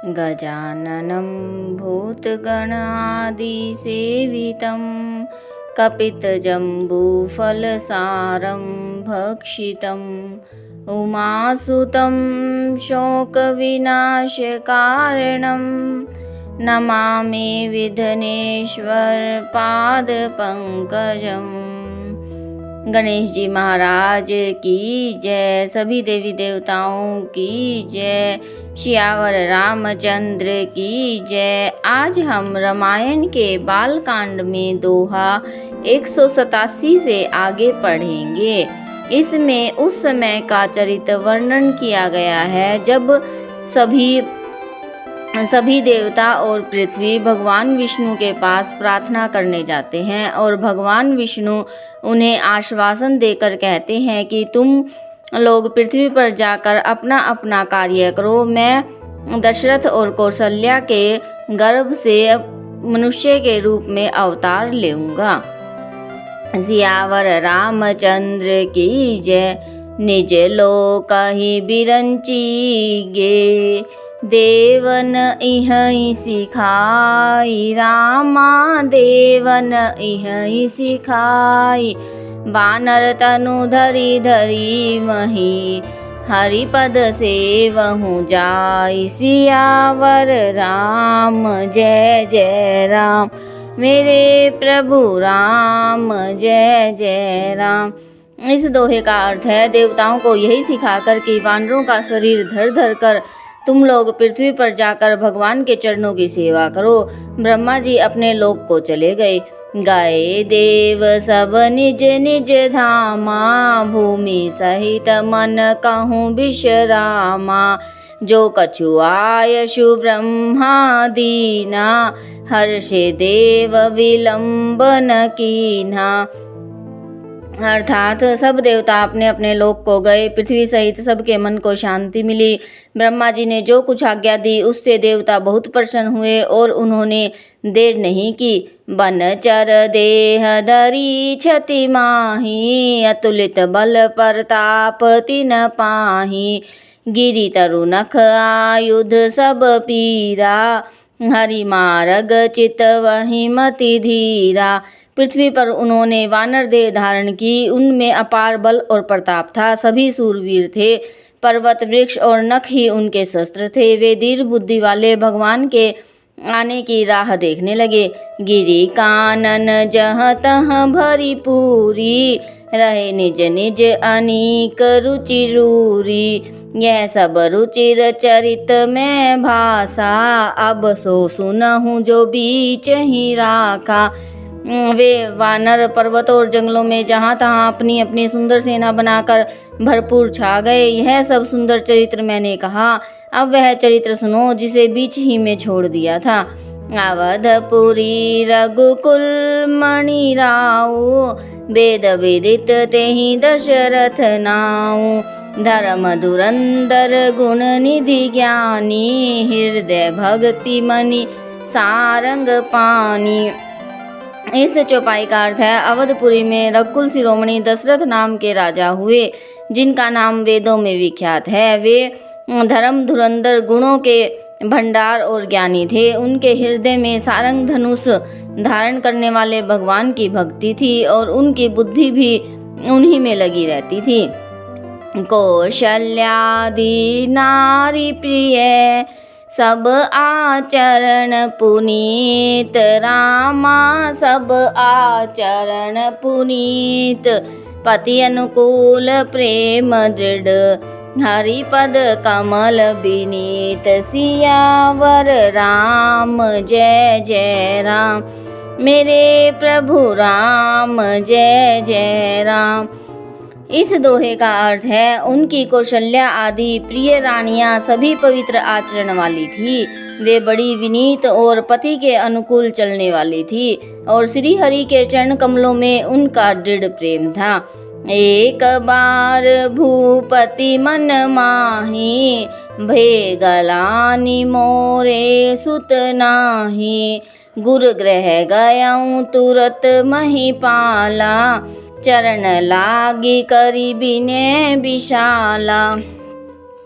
गजाननं भूतगणादिसेवितं कपितजम्बूफलसारं भक्षितम् उमासुतं शोकविनाशकारणं नमामि विघ्नेश्वर पादपंकजम्। गणेश जी महाराज की जय, सभी देवी देवताओं की जय, सियावर रामचंद्र की जय। आज हम रामायण के बालकांड में दोहा 187 से आगे पढ़ेंगे। इसमें उस समय का चरित्र वर्णन किया गया है जब सभी देवता और पृथ्वी भगवान विष्णु के पास प्रार्थना करने जाते हैं और भगवान विष्णु उन्हें आश्वासन देकर कहते हैं कि तुम लोग पृथ्वी पर जाकर अपना अपना कार्य करो, मैं दशरथ और कौशल्या के गर्भ से मनुष्य के रूप में अवतार लेऊंगा। सियावर रामचंद्र की जय। निज लोक ही बिरंचीगे, देवन इहि सिखाई, रामा देवन इहि सिखाई। बानर तनु धरी धरी मही, हरिपद सेवहु जाई। सियावर राम जय जय राम, मेरे प्रभु राम जय जय राम। इस दोहे का अर्थ है, देवताओं को यही सिखाकर कि वानरों का शरीर धर धर कर तुम लोग पृथ्वी पर जाकर भगवान के चरणों की सेवा करो। ब्रह्मा जी अपने लोक को चले गए। गए देव सब निज निज धामा, भूमि सहित मन कहूँ विश्रामा। जो कछु आयशु ब्रह्मा दीना, हर्षे देव विलंबन कीन्हा। अर्थात सब देवता अपने अपने लोक को गए, पृथ्वी सहित सबके मन को शांति मिली। ब्रह्मा जी ने जो कुछ आज्ञा दी उससे देवता बहुत प्रसन्न हुए और उन्होंने देर नहीं की। बन चर देह धरी क्षति माही, अतुलित बल प्रताप तिन पाही। गिरि तरु नख आयुध सब पीरा, हरि मार्ग चित वही मति धीरा। पृथ्वी पर उन्होंने वानर देह धारण की, उनमें अपार बल और प्रताप था। सभी सूरवीर थे, पर्वत वृक्ष और नख ही उनके शस्त्र थे। वे दीर्घ बुद्धि वाले भगवान के आने की राह देखने लगे। गिरि कानन जहाँ तहाँ भरी पूरी, रहे निज निज अनीक रुचि रूरी। यह सब रुचिर चरित में भाषा, अब सो सुनहूँ जो बीच ही राखा। वे वानर पर्वतों और जंगलों में जहाँ तहाँ अपनी अपनी सुंदर सेना बनाकर भरपूर छा गए। यह सब सुंदर चरित्र मैंने कहा, अब वह चरित्र सुनो जिसे बीच ही में छोड़ दिया था। अवधपुरी रघुकुल मणि राऊ, वेद विदित तेहि दशरथ नाऊ। धर्म धुरंधर गुण निधि ज्ञानी, हृदय भक्ति मणि सारंग पानी। इस चौपाई का अर्थ है, अवधपुरी में रघुकुल शिरोमणि दशरथ नाम के राजा हुए, जिनका नाम वेदों में विख्यात है। वे धर्म धुरंधर गुणों के भंडार और ज्ञानी थे। उनके हृदय में सारंग धनुष धारण करने वाले भगवान की भक्ति थी और उनकी बुद्धि भी उन्हीं में लगी रहती थी। कौशल्यादि नारी प्रिय, सब आचरण पुनीत। रामा सब आचरण पुनीत, पति अनुकूल प्रेम दृढ़। हरिपद कमल विनीत, सियावर राम जय जय राम, मेरे प्रभु राम जय जय राम। इस दोहे का अर्थ है, उनकी कौशल्या आदि प्रिय रानियां सभी पवित्र आचरण वाली थी। वे बड़ी विनीत और पति के अनुकूल चलने वाली थी और श्री हरि के चरण कमलों में उनका दृढ़ प्रेम था। एक बार भूपति मन माही, भे गलानी मोरे सुत नाही। गुरु ग्रह गयाऊं तुरत महिपाला, चरण लागी करी बिने विशाला।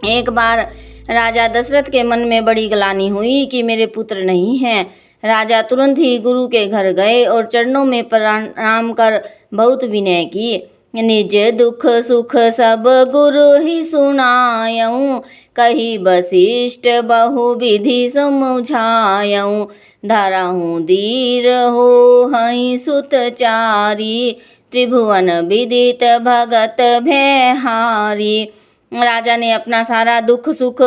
एक बार राजा दशरथ के मन में बड़ी ग्लानि हुई कि मेरे पुत्र नहीं हैं। राजा तुरंत ही गुरु के घर गए और चरणों में प्रणाम कर बहुत विनय की। निज दुख सुख सब गुरु ही सुनायऊँ, कही वशिष्ठ बहु विधि समुझायऊँ। धरहूँ धीर हो हई सुतचारी, त्रिभुवन विदित भगत भयहारी। राजा ने अपना सारा दुख सुख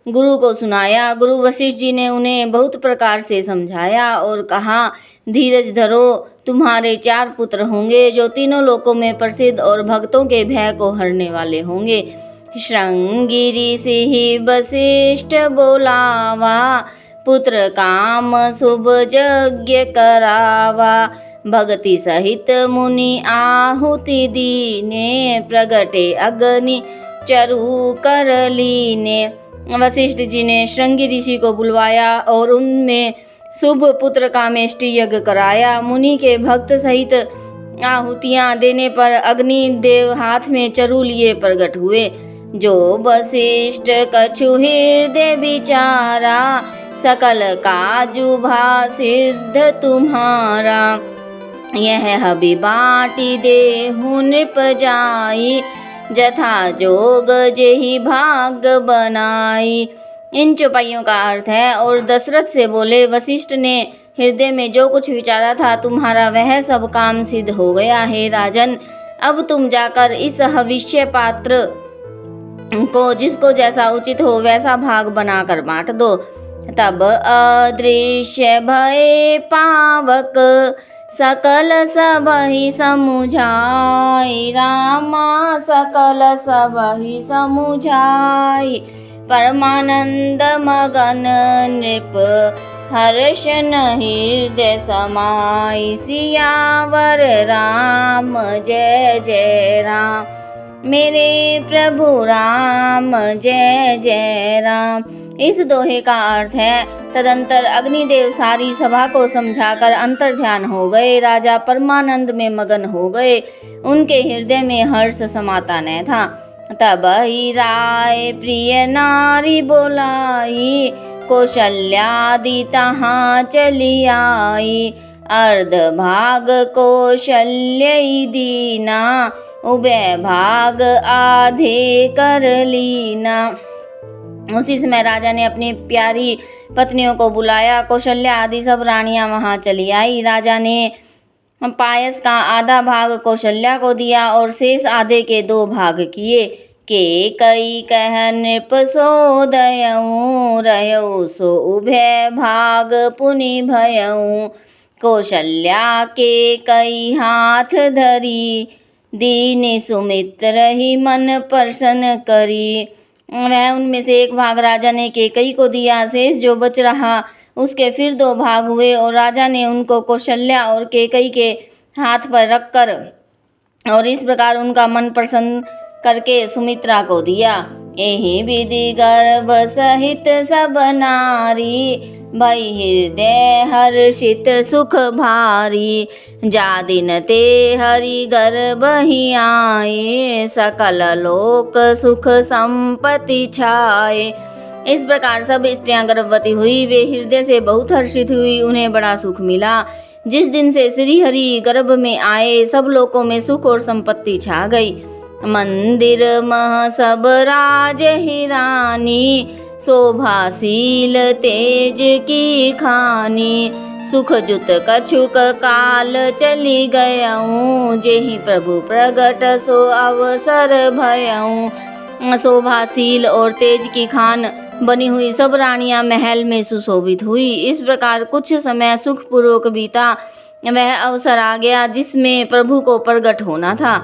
गुरु को सुनाया। गुरु वशिष्ठ जी ने उन्हें बहुत प्रकार से समझाया और कहा, धीरज धरो, तुम्हारे 4 पुत्र होंगे जो तीनों लोकों में प्रसिद्ध और भक्तों के भय को हरने वाले होंगे। श्रृंगी ऋषि वशिष्ठ बोलावा, पुत्र काम शुभ यज्ञ करावा। भक्ति सहित मुनि आहुति दीने, प्रगटे अग्नि चरु कर लीने। वशिष्ठ जी ने श्रृंगी ऋषि को बुलवाया और उनमें शुभ पुत्र कामेष्टि यज्ञ कराया। मुनि के भक्त सहित आहुतियां देने पर अग्नि देव हाथ में चरु लिए प्रकट हुए। जो वशिष्ठ कछु हृदय विचारा, सकल काजु भा सिद्ध तुम्हारा। यह हबि बाटी देहु नृप जाई, जथा जोग जेहि भाग बनाई। इन चौपाइयों का अर्थ है, और दशरथ से बोले, वशिष्ठ ने हृदय में जो कुछ विचारा था तुम्हारा वह सब काम सिद्ध हो गया है राजन। अब तुम जाकर इस हविष्य पात्र को जिसको जैसा उचित हो वैसा भाग बनाकर बांट दो। तब अदृश्य भय पावक, सकल सबहि समुझाई। रामा सकल सबहि समुझाई, परमानंद मगन नृप हर्षन हृदय समाई। सियावर राम जय जय राम, मेरे प्रभु राम जय जय राम। इस दोहे का अर्थ है, तदंतर अग्निदेव सारी सभा को समझाकर अंतर ध्यान हो गए। राजा परमानंद में मगन हो गए, उनके हृदय में हर्ष समाता न था। तब ही राय प्रिय नारी बोलाई, कौशल्यादि तहाँ चली आई। अर्ध भाग कौशल्य दीना, उभय भाग आधे कर लीना। उसी समय राजा ने अपनी प्यारी पत्नियों को बुलाया। कौशल्या आदि सब रानियां वहां चली आई। राजा ने पायस का आधा भाग कौशल्या को दिया और शेष आधे के 2 भाग किए। के कई कह नृप सो दयऊँ, रयऊ सो उभय भाग पुनि भयऊँ। कौशल्या के कई हाथ धरी, दीन सुमित्र ही मन प्रसन्न करी। वह उनमें से 1 भाग राजा ने केकई को दिया। शेष जो बच रहा उसके फिर 2 भाग हुए और राजा ने उनको कौशल्या और केकई के हाथ पर रखकर और इस प्रकार उनका मन प्रसन्न करके सुमित्रा को दिया। एहि विधि गर्भ सहित सब नारी, भई हृदय हर्षित सुख भारी। जा दिन ते हरि गर्भ ही आए, सकल लोक सुख संपत्ति छाए। इस प्रकार सब स्त्रियां गर्भवती हुई। वे हृदय से बहुत हर्षित हुई, उन्हें बड़ा सुख मिला। जिस दिन से श्री हरि गर्भ में आए सब लोकों में सुख और संपत्ति छा गई। मंदिर मह सब राज ही रानी, शोभाशील तेज की खानी। सुख जुत कछुक काल चली गयऊँ, जेहि प्रभु प्रगट सो अवसर भयऊँ। शोभाशील और तेज की खान बनी हुई सब रानियां महल में सुशोभित हुई। इस प्रकार कुछ समय सुखपूर्वक बीता। वह अवसर आ गया जिसमें प्रभु को प्रगट होना था।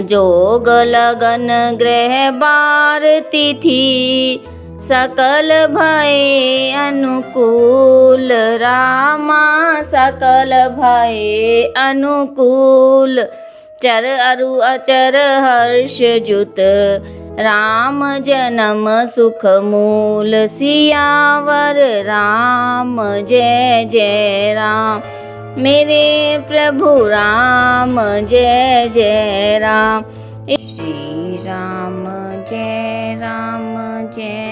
जोग लगन ग्रह बार तिथि, सकल भय अनुकूल। रामा सकल भय अनुकूल, चर अरु अचर हर्ष जुत। राम जन्म सुख मूल, सियावर राम जय जय राम। मेरे प्रभु राम जय जय राम। श्री राम जय राम जय